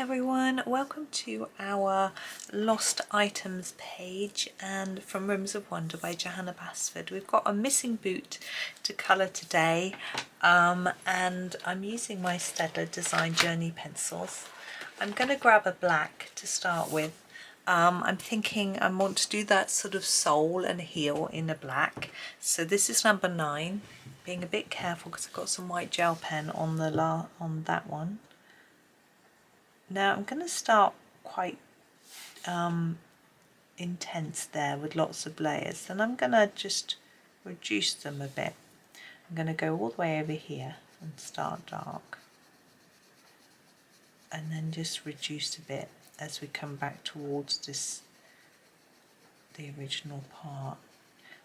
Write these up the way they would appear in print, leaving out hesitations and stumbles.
everyone, welcome to our lost items page and from Rooms of Wonder by Johanna Basford. We've got a missing boot to colour today and I'm using my Staedtler Design Journey pencils. I'm going to grab a black to start with. I'm thinking I want to do that sort of sole and heel in a black. So this is number 9, being a bit careful because I've got some white gel pen on that one. Now I'm going to start quite intense there with lots of layers, and I'm going to just reduce them a bit. I'm going to go all the way over here and start dark, and then just reduce a bit as we come back towards the original part.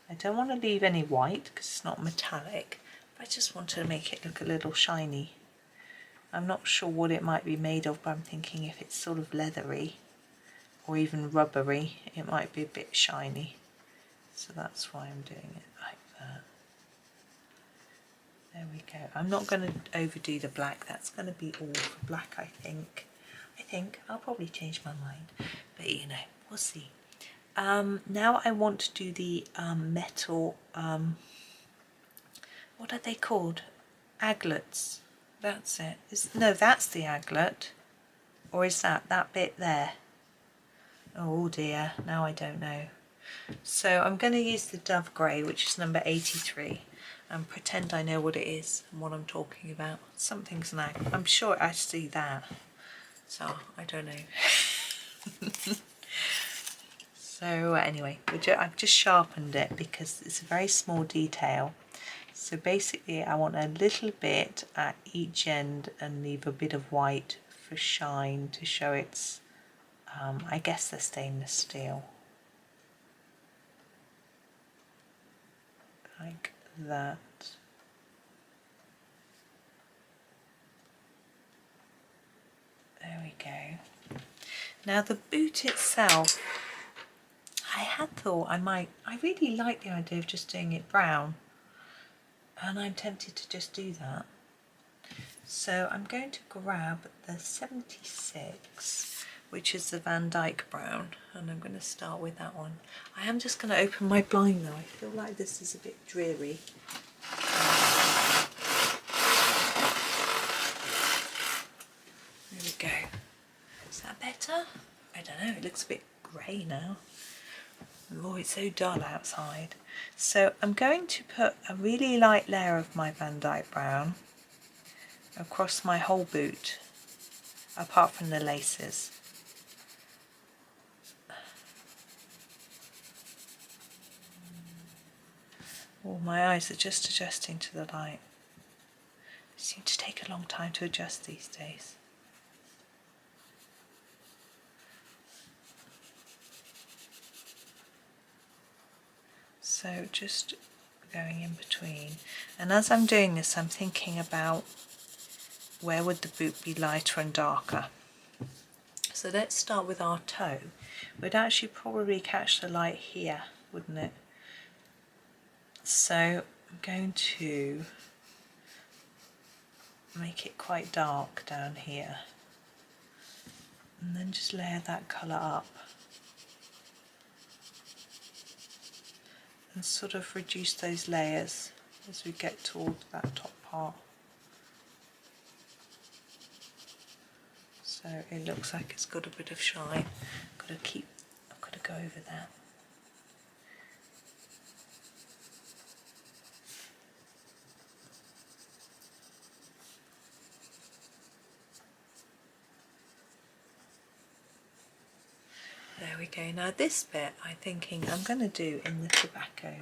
I don't want to leave any white because it's not metallic, but I just want to make it look a little shiny. I'm not sure what it might be made of, but I'm thinking if it's sort of leathery or even rubbery, it might be a bit shiny. So that's why I'm doing it like that. There we go. I'm not going to overdo the black. That's going to be all for black, I think. I'll probably change my mind, but you know, we'll see. Now I want to do the metal, what are they called? Aglets. That's it. No, that's the aglet. Or is that bit there? Oh dear, now I don't know. So I'm going to use the Dove Grey, which is number 83, and pretend I know what it is and what I'm talking about. Something's an aglet. I'm sure I see that. So I don't know. So anyway, I've just sharpened it because it's a very small detail. So basically I want a little bit at each end and leave a bit of white for shine to show it's, I guess they're stainless steel. Like that. There we go. Now the boot itself, I had thought I really like the idea of just doing it brown. And I'm tempted to just do that. So I'm going to grab the 76, which is the Van Dyke brown, and I'm going to start with that one. I am just going to open my blind now. I feel like this is a bit dreary. There we go. Is that better? I don't know, it looks a bit grey now. Oh, it's so dull outside. So I'm going to put a really light layer of my Van Dyke brown across my whole boot, apart from the laces. Oh, my eyes are just adjusting to the light. They seem to take a long time to adjust these days. So just going in between, and as I'm doing this I'm thinking about where would the boot be lighter and darker. So let's start with our toe. We'd actually probably catch the light here, wouldn't it? So I'm going to make it quite dark down here and then just layer that colour up. And sort of reduce those layers as we get towards that top part. So it looks like it's got a bit of shine. I've got to go over that. There we go. Now this bit I'm thinking I'm going to do in the tobacco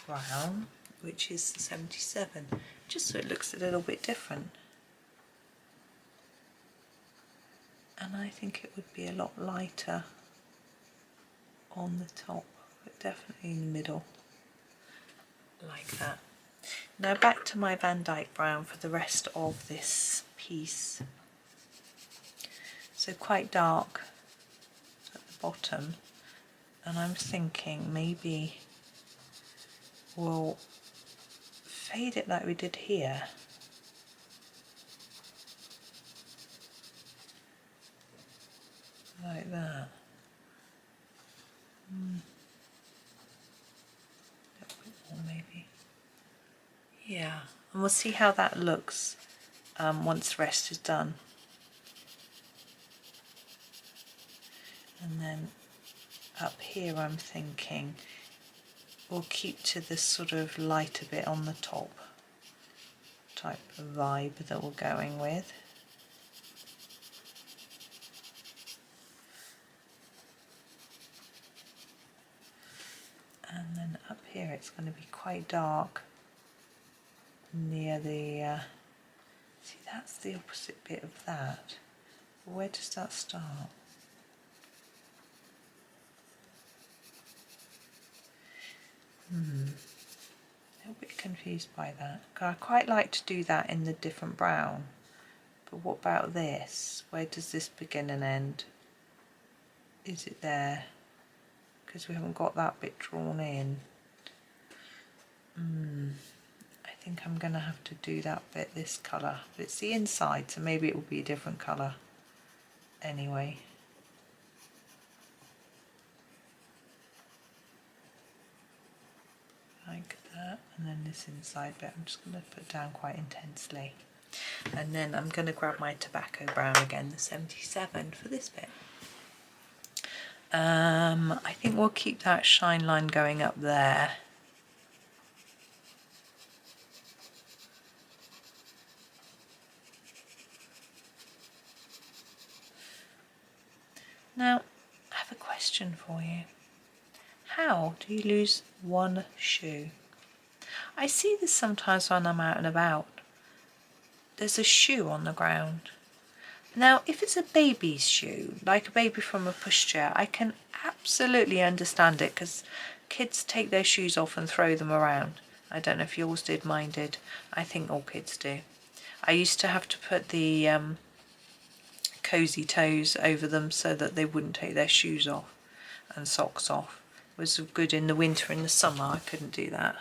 brown, which is the 77, just so it looks a little bit different. And I think it would be a lot lighter on the top, but definitely in the middle, like that. Now back to my Van Dyke brown for the rest of this piece. So quite dark bottom, and I'm thinking maybe we'll fade it like we did here like that. A little bit more maybe. Yeah, and we'll see how that looks once the rest is done. And then up here I'm thinking we'll keep to this sort of lighter bit on the top type of vibe that we're going with. And then up here it's going to be quite dark near the, see that's the opposite bit of that. Where does that start? A little bit confused by that. I quite like to do that in the different brown, but what about this? Where does this begin and end? Is it there? Because we haven't got that bit drawn in. I think I'm going to have to do that bit this colour, but it's the inside, so maybe it will be a different colour anyway. Like that, and then this inside bit I'm just going to put down quite intensely. And then I'm going to grab my tobacco brown again, the 77, for this bit. I think we'll keep that shine line going up there. Now, I have a question for you. How do you lose one shoe? I see this sometimes when I'm out and about. There's a shoe on the ground. Now, if it's a baby's shoe, like a baby from a pushchair, I can absolutely understand it because kids take their shoes off and throw them around. I don't know if yours did, mine did. I think all kids do. I used to have to put the cozy toes over them so that they wouldn't take their shoes off and socks off. It was good in the winter and the summer. I couldn't do that.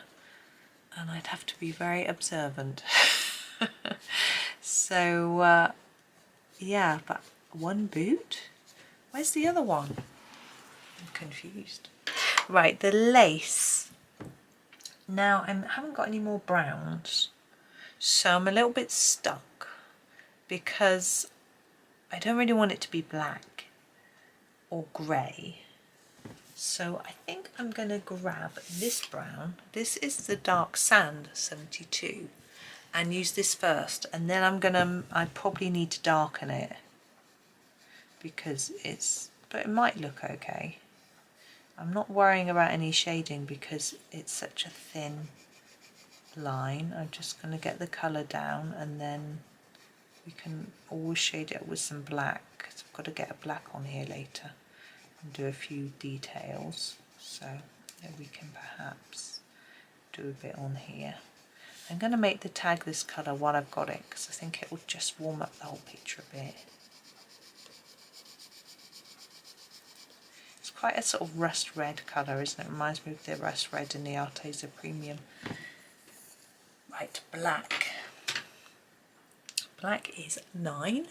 And I'd have to be very observant. So, yeah, but one boot? Where's the other one? I'm confused. Right, the lace. Now, I haven't got any more browns, so I'm a little bit stuck because I don't really want it to be black or grey. So I think I'm going to grab this brown. This is the Dark Sand 72. And use this first, and then I probably need to darken it because but it might look okay. I'm not worrying about any shading because it's such a thin line. I'm just going to get the colour down, and then we can always shade it with some black because I've got to get a black on here later and do a few details, so that we can perhaps do a bit on here. I'm going to make the tag this colour while I've got it because I think it will just warm up the whole picture a bit. It's quite a sort of rust red colour, isn't it? Reminds me of the rust red in the Arteza Premium. Right, black. Black is 9.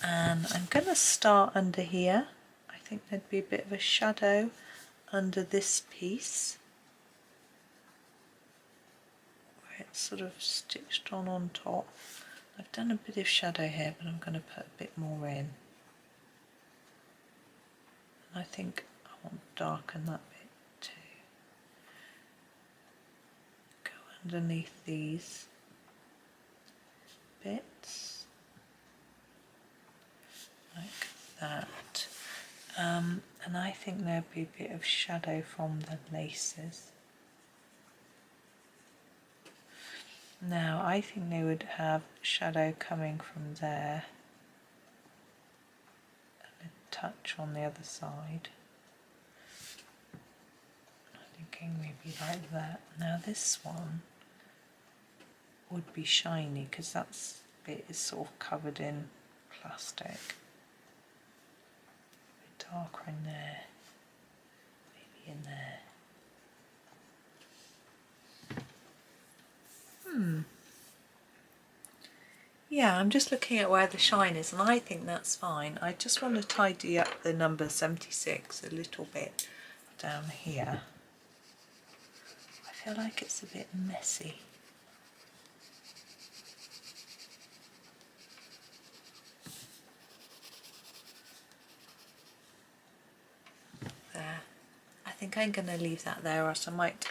And I'm going to start under here. I think there'd be a bit of a shadow under this piece. It's sort of stitched on top. I've done a bit of shadow here, but I'm going to put a bit more in. And I think I want to darken that bit too. Go underneath these bits, like that. And I think there'd be a bit of shadow from the laces. Now, I think they would have shadow coming from there and a touch on the other side. I'm thinking maybe like that. Now this one would be shiny because that bit is sort of covered in plastic. A bit darker in there, maybe in there. Yeah, I'm just looking at where the shine is and I think that's fine. I just want to tidy up the number 76 a little bit down here. I feel like it's a bit messy. There. I think I'm going to leave that there or else I might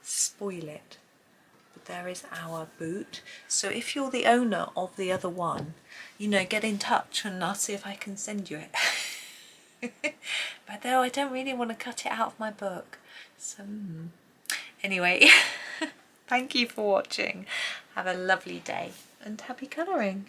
spoil it. But there is our boot. So if you're the owner of the other one, you know, get in touch and I'll see if I can send you it. But though I don't really want to cut it out of my book. So anyway, thank you for watching. Have a lovely day and happy colouring.